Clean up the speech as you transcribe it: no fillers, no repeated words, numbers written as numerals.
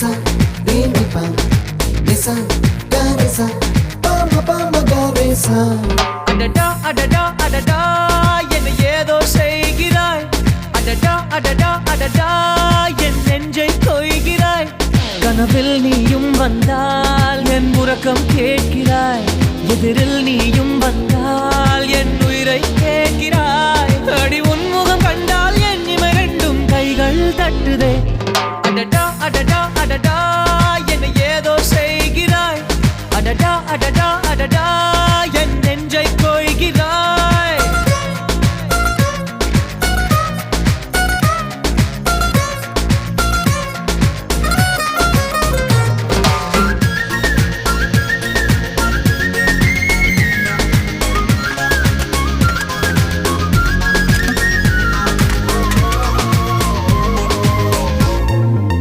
nisa reni pa nisa ga nisa pa ma ga nisa அடடா அடடா அடடா என்ன ஏதோ செய்கிறாய் அடடா அடடா அடடா என் நெஞ்சை கொய்கிறாய் கனவில் நீயும் வந்தால் என் உறக்கம் கேட்கிறாய் எதிரில் நீயும் வந்தால் என் உயிரை கேட்கிறாய் அடி உன்முகம் கண்டால் என் இமை ரெண்டும் கைகள் தட்டுதே